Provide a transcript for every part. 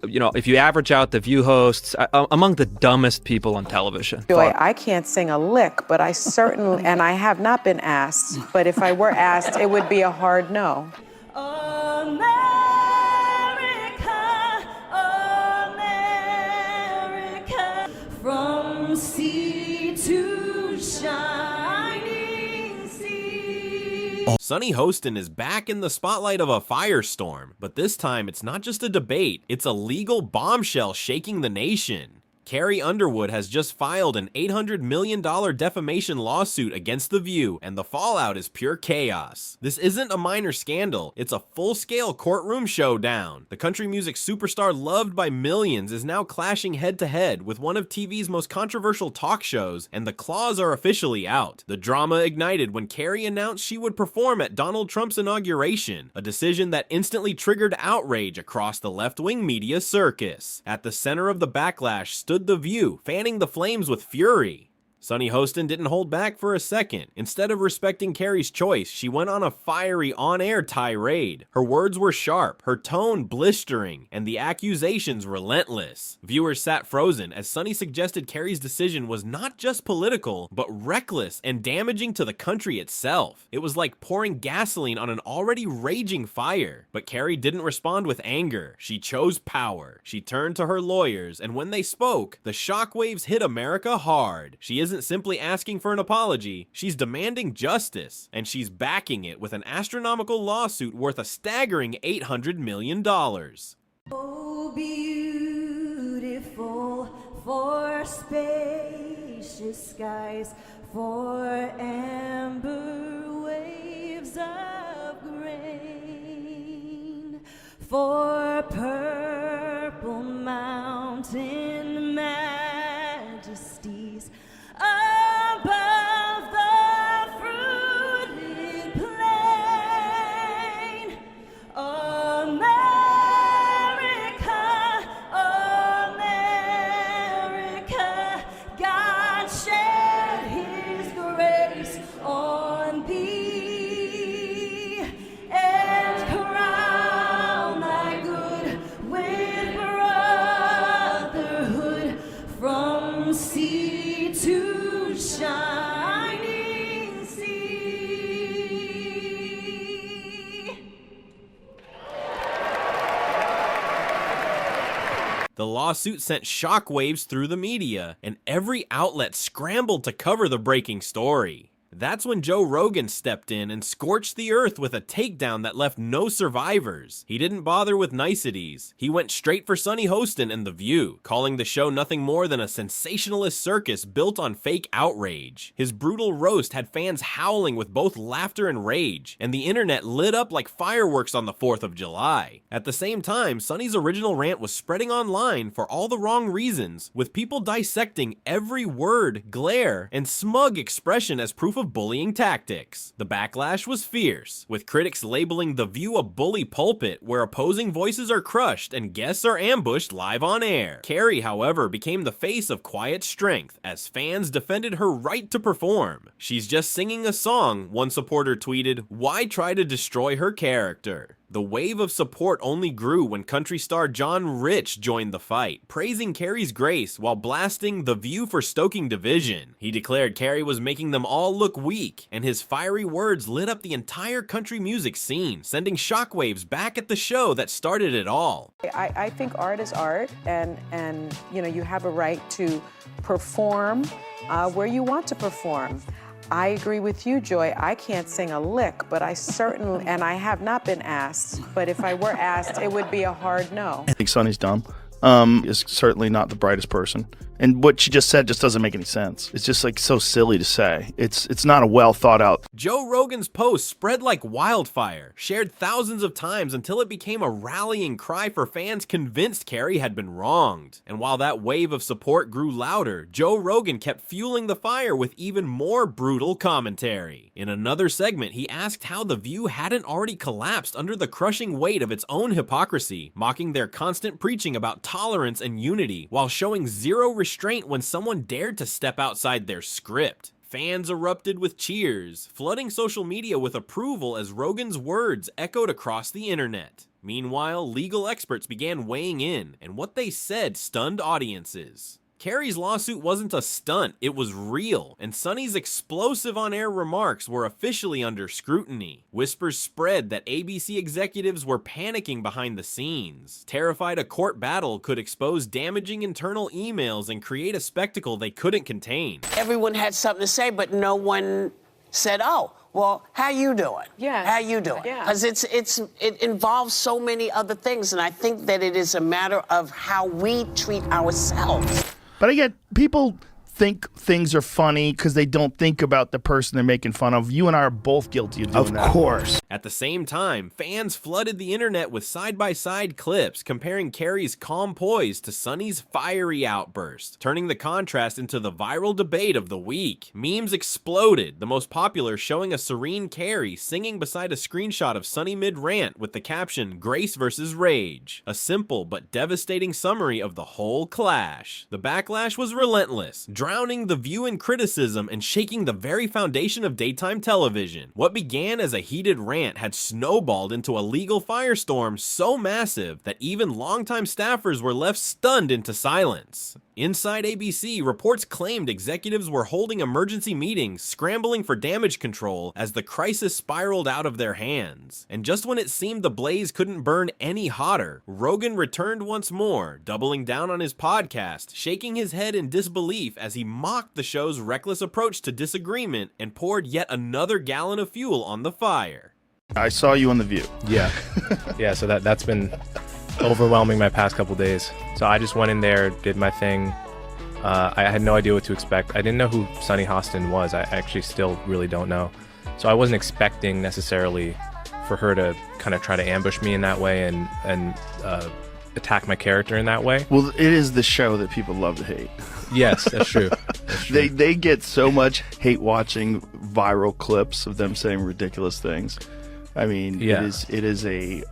You know, if you average out the View hosts, among the dumbest people on television. Joy, I can't sing a lick, but I certainly, and I have not been asked, but if I were asked, it would be a hard no. America, America, from sea to shining sea. Sunny Hostin is back in the spotlight of a firestorm, but this time it's not just a debate, it's a legal bombshell shaking the nation. Carrie Underwood has just filed an $800 million defamation lawsuit against The View, and the fallout is pure chaos. This isn't a minor scandal, it's a full-scale courtroom showdown. The country music superstar loved by millions is now clashing head-to-head with one of TV's most controversial talk shows, and the claws are officially out. The drama ignited when Carrie announced she would perform at Donald Trump's inauguration, a decision that instantly triggered outrage across the left-wing media circus. At the center of the backlash stood The View, fanning the flames with fury. Sunny Hostin didn't hold back for a second. Instead of respecting Carrie's choice, she went on a fiery on-air tirade. Her words were sharp, her tone blistering, and the accusations relentless. Viewers sat frozen as Sunny suggested Carrie's decision was not just political, but reckless and damaging to the country itself. It was like pouring gasoline on an already raging fire. But Carrie didn't respond with anger. She chose power. She turned to her lawyers, and when they spoke, the shockwaves hit America hard. She isn't simply asking for an apology, she's demanding justice, and she's backing it with an astronomical lawsuit worth a staggering $800 million. Oh, beautiful for spacious skies, for amber waves of grain, for purple mountain majesties above the fruited plain. America, America, God shed his grace on thee and crown thy good with brotherhood from sea to shining sea. The lawsuit sent shockwaves through the media, and every outlet scrambled to cover the breaking story. That's when Joe Rogan stepped in and scorched the earth with a takedown that left no survivors. He didn't bother with niceties. He went straight for Sunny Hostin and The View, calling the show nothing more than a sensationalist circus built on fake outrage. His brutal roast had fans howling with both laughter and rage, and the internet lit up like fireworks on the 4th of July. At the same time, Sunny's original rant was spreading online for all the wrong reasons, with people dissecting every word, glare, and smug expression as proof of bullying tactics. The backlash was fierce, with critics labeling The View a bully pulpit where opposing voices are crushed and guests are ambushed live on air. Carrie, however, became the face of quiet strength as fans defended her right to perform. She's just singing a song, one supporter tweeted, "Why try to destroy her character?" The wave of support only grew when country star John Rich joined the fight, praising Carrie's grace while blasting The View for stoking division. He declared Carrie was making them all look weak, and his fiery words lit up the entire country music scene, sending shockwaves back at the show that started it all. I think art is art, and you know, you have a right to perform where you want to perform. I agree with you, Joy. I can't sing a lick, but I certainly, and I have not been asked, but if I were asked, it would be a hard no. I think Sunny's dumb. Is certainly not the brightest person. And what she just said just doesn't make any sense. It's just like so silly to say. It's not a well thought out. Joe Rogan's post spread like wildfire, shared thousands of times until it became a rallying cry for fans convinced Carrie had been wronged. And while that wave of support grew louder, Joe Rogan kept fueling the fire with even more brutal commentary. In another segment, he asked how The View hadn't already collapsed under the crushing weight of its own hypocrisy, mocking their constant preaching about tolerance and unity, while showing zero restraint when someone dared to step outside their script. Fans erupted with cheers, flooding social media with approval as Rogan's words echoed across the internet. Meanwhile, legal experts began weighing in, and what they said stunned audiences. Carrie's lawsuit wasn't a stunt, it was real, and Sonny's explosive on-air remarks were officially under scrutiny. Whispers spread that ABC executives were panicking behind the scenes, terrified a court battle could expose damaging internal emails and create a spectacle they couldn't contain. Everyone had something to say, but no one said, oh, well, how you doing? Yeah. How you doing? Yeah. Because it involves so many other things, and I think that it is a matter of how we treat ourselves. But I get people think things are funny because they don't think about the person they're making fun of. You and I are both guilty of doing that. Of course. At the same time, fans flooded the internet with side-by-side clips comparing Carrie's calm poise to Sonny's fiery outburst, turning the contrast into the viral debate of the week. Memes exploded, the most popular showing a serene Carrie singing beside a screenshot of Sonny mid-rant with the caption, "Grace versus Rage," a simple but devastating summary of the whole clash. The backlash was relentless, drowning the view in criticism and shaking the very foundation of daytime television. What began as a heated rant had snowballed into a legal firestorm so massive that even longtime staffers were left stunned into silence. Inside ABC, reports claimed executives were holding emergency meetings, scrambling for damage control as the crisis spiraled out of their hands. And just when it seemed the blaze couldn't burn any hotter, Rogan returned once more, doubling down on his podcast, shaking his head in disbelief as he mocked the show's reckless approach to disagreement and poured yet another gallon of fuel on the fire. I saw you on The View. Yeah. Yeah, so that's been overwhelming my past couple days. So I just went in there, did my thing. I had no idea what to expect. I didn't know who Sonny Hostin was. I actually still really don't know. So I wasn't expecting necessarily for her to kind of try to ambush me in that way and attack my character in that way. Well, it is the show that people love to hate. Yes, that's true. That's true. They get so much hate watching viral clips of them saying ridiculous things. I mean, yeah. it is a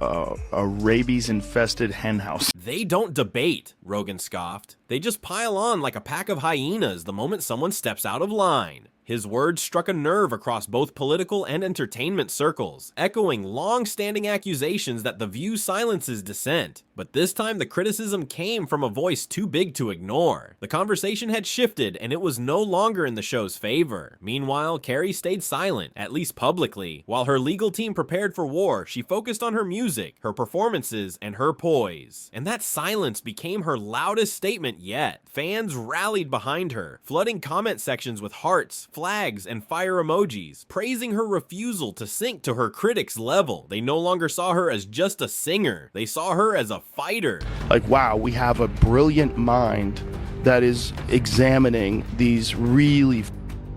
rabies-infested henhouse. They don't debate, Rogan scoffed. They just pile on like a pack of hyenas the moment someone steps out of line. His words struck a nerve across both political and entertainment circles, echoing long-standing accusations that The View silences dissent. But this time the criticism came from a voice too big to ignore. The conversation had shifted and it was no longer in the show's favor. Meanwhile, Carrie stayed silent, at least publicly. While her legal team prepared for war, she focused on her music, her performances, and her poise. And that silence became her loudest statement yet. Fans rallied behind her, flooding comment sections with hearts, flags, and fire emojis, praising her refusal to sink to her critics' level. They no longer saw her as just a singer. They saw her as a fighter. Like, wow, we have a brilliant mind that is examining these really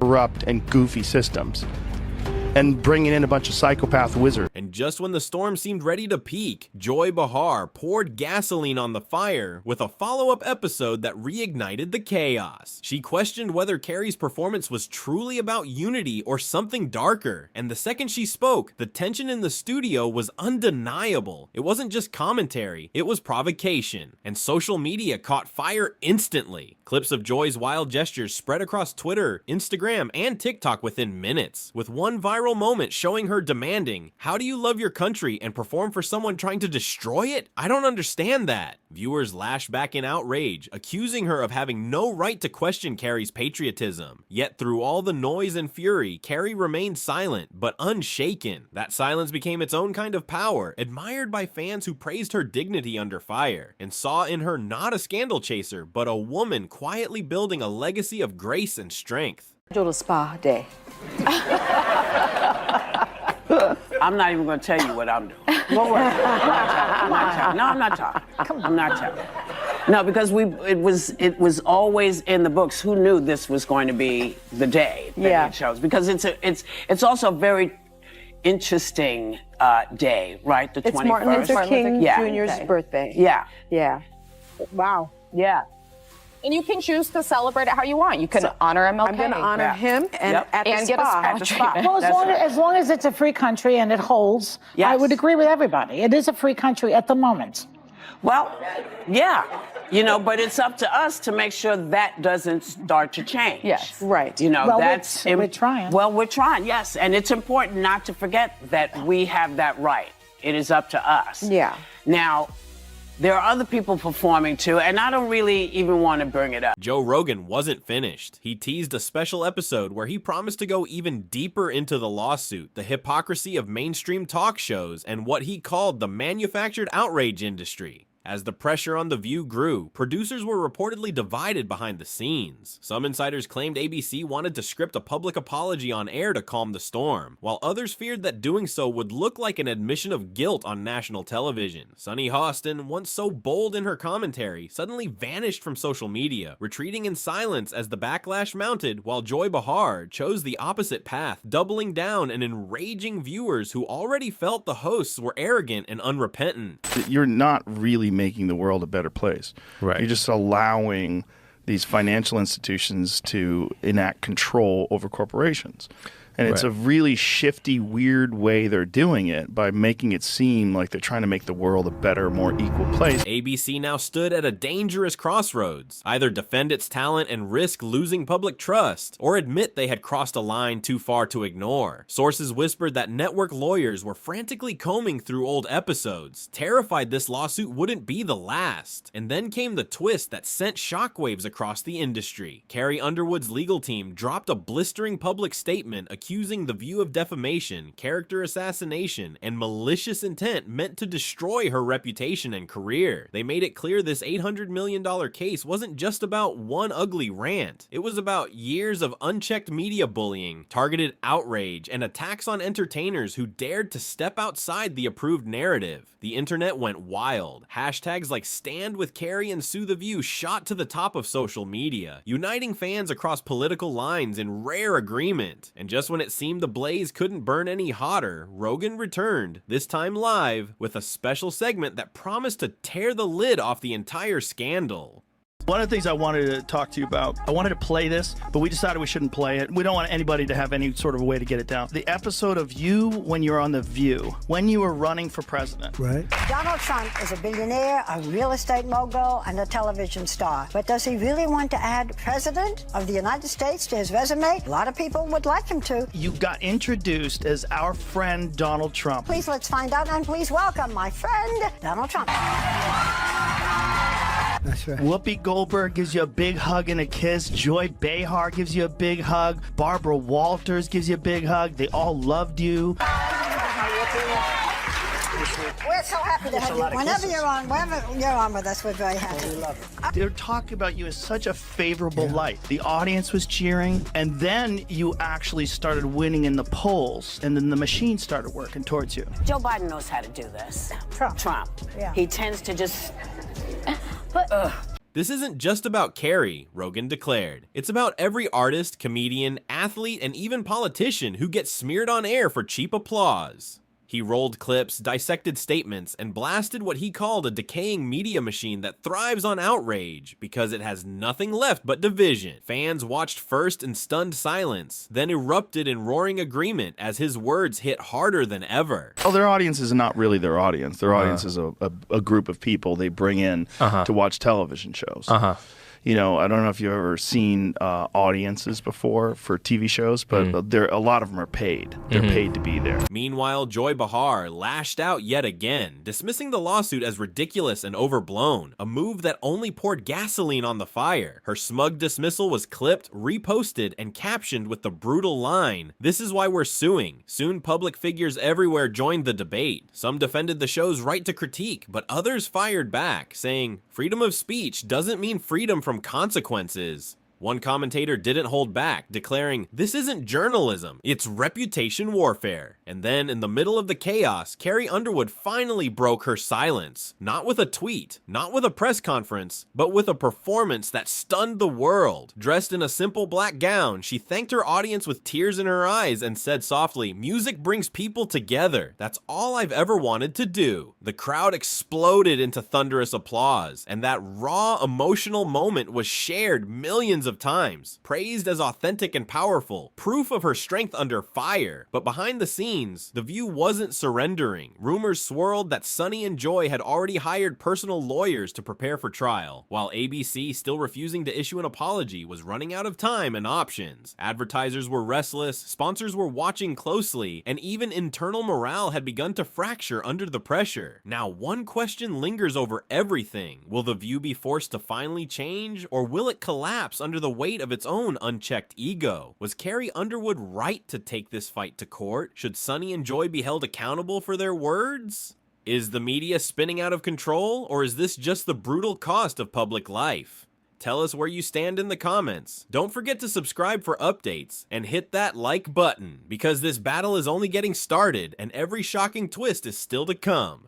corrupt and goofy systems and bringing in a bunch of psychopath wizards. And just when the storm seemed ready to peak, Joy Behar poured gasoline on the fire with a follow-up episode that reignited the chaos. She questioned whether Carrie's performance was truly about unity or something darker, and the second she spoke, the tension in the studio was undeniable. It wasn't just commentary, it was provocation, and social media caught fire instantly. Clips of Joy's wild gestures spread across Twitter, Instagram, and TikTok within minutes, with one viral moment showing her demanding, "How do you love your country and perform for someone trying to destroy it? I don't understand that." Viewers lashed back in outrage, accusing her of having no right to question Carrie's patriotism. Yet through all the noise and fury, Carrie remained silent, but unshaken. That silence became its own kind of power, admired by fans who praised her dignity under fire, and saw in her not a scandal chaser, but a woman quietly building a legacy of grace and strength. Do the spa day. I'm not even going to tell you what I'm doing. Don't worry. I'm not telling. No, I'm not talking. I'm not telling. No, because it was always in the books. Who knew this was going to be the day that it shows? Because it's also a very interesting day, right? The 21st. It's Martin Luther King Jr.'s birthday. Yeah. Yeah. Wow. Yeah. And you can choose to celebrate it how you want. You can honor MLK. I'm going to honor him and at and the get a spa. spa treatment. Well, as long as it's a free country and it holds, Yes. I would agree with everybody. It is a free country at the moment. Well, yeah. You know, but it's up to us to make sure that doesn't start to change. Yes. Right. You know, Well, that's... we're trying. Well, we're trying, yes. And it's important not to forget that we have that right. It is up to us. Yeah. Now, there are other people performing too, and I don't really even want to bring it up. Joe Rogan wasn't finished. He teased a special episode where he promised to go even deeper into the lawsuit, the hypocrisy of mainstream talk shows, and what he called the manufactured outrage industry. As the pressure on The View grew, producers were reportedly divided behind the scenes. Some insiders claimed ABC wanted to script a public apology on air to calm the storm, while others feared that doing so would look like an admission of guilt on national television. Sunny Hostin, once so bold in her commentary, suddenly vanished from social media, retreating in silence as the backlash mounted, while Joy Behar chose the opposite path, doubling down and enraging viewers who already felt the hosts were arrogant and unrepentant. You're not really making the world a better place. Right. You're just allowing these financial institutions to enact control over corporations. And it's a really shifty, weird way they're doing it by making it seem like they're trying to make the world a better, more equal place. ABC now stood at a dangerous crossroads. Either defend its talent and risk losing public trust, or admit they had crossed a line too far to ignore. Sources whispered that network lawyers were frantically combing through old episodes, terrified this lawsuit wouldn't be the last. And then came the twist that sent shockwaves across the industry. Carrie Underwood's legal team dropped a blistering public statement accusing The View of defamation, character assassination, and malicious intent meant to destroy her reputation and career. They made it clear this $800 million case wasn't just about one ugly rant. It was about years of unchecked media bullying, targeted outrage, and attacks on entertainers who dared to step outside the approved narrative. The internet went wild. Hashtags like Stand with Carrie and Sue The View shot to the top of social media, uniting fans across political lines in rare agreement. And just when it seemed the blaze couldn't burn any hotter, Rogan returned, this time live, with a special segment that promised to tear the lid off the entire scandal. One of the things I wanted to talk to you about, I wanted to play this, but we decided we shouldn't play it. We don't want anybody to have any sort of a way to get it down. The episode of you when you're on The View, when you were running for president. Right. Donald Trump is a billionaire, a real estate mogul, and a television star. But does he really want to add President of the United States to his resume? A lot of people would like him to. You got introduced as our friend Donald Trump. Please let's find out, and please welcome my friend, Donald Trump. That's right. Whoopi Goldberg gives you a big hug and a kiss. Joy Behar gives you a big hug. Barbara Walters gives you a big hug. They all loved you. We're so happy to have you. Whenever you're on with us, we're very happy. We love it. They're talking about you in such a favorable light. The audience was cheering, and then you actually started winning in the polls, and then the machine started working towards you. Joe Biden knows how to do this. Trump. Yeah. He tends to just... This isn't just about Carrie, Rogan declared. It's about every artist, comedian, athlete, and even politician who gets smeared on air for cheap applause. He rolled clips, dissected statements, and blasted what he called a decaying media machine that thrives on outrage because it has nothing left but division. Fans watched first in stunned silence, then erupted in roaring agreement as his words hit harder than ever. Well, their audience is not really their audience. Their audience is a group of people they bring in to watch television shows. You know, I don't know if you've ever seen audiences before for TV shows, but a lot of them are paid. They're paid to be there. Meanwhile, Joy Behar lashed out yet again, dismissing the lawsuit as ridiculous and overblown, a move that only poured gasoline on the fire. Her smug dismissal was clipped, reposted, and captioned with the brutal line, "This is why we're suing." Soon, public figures everywhere joined the debate. Some defended the show's right to critique, but others fired back, saying, "Freedom of speech doesn't mean freedom from consequences." One commentator didn't hold back, declaring, "This isn't journalism, it's reputation warfare." And then, in the middle of the chaos, Carrie Underwood finally broke her silence. Not with a tweet, not with a press conference, but with a performance that stunned the world. Dressed in a simple black gown, she thanked her audience with tears in her eyes and said softly, "Music brings people together. That's all I've ever wanted to do." The crowd exploded into thunderous applause, and that raw, emotional moment was shared millions of of times, praised as authentic and powerful, proof of her strength under fire. But behind the scenes, The View wasn't surrendering. Rumors swirled that Sonny and Joy had already hired personal lawyers to prepare for trial, while ABC, still refusing to issue an apology, was running out of time and options. Advertisers were restless, sponsors were watching closely, and even internal morale had begun to fracture under the pressure. Now, one question lingers over everything. Will The View be forced to finally change, or will it collapse under the weight of its own unchecked ego? Was Carrie Underwood right to take this fight to court? Should Sonny and Joy be held accountable for their words? Is the media spinning out of control, or is this just the brutal cost of public life? Tell us where you stand in the comments. Don't forget to subscribe for updates, and hit that like button, because this battle is only getting started, and every shocking twist is still to come.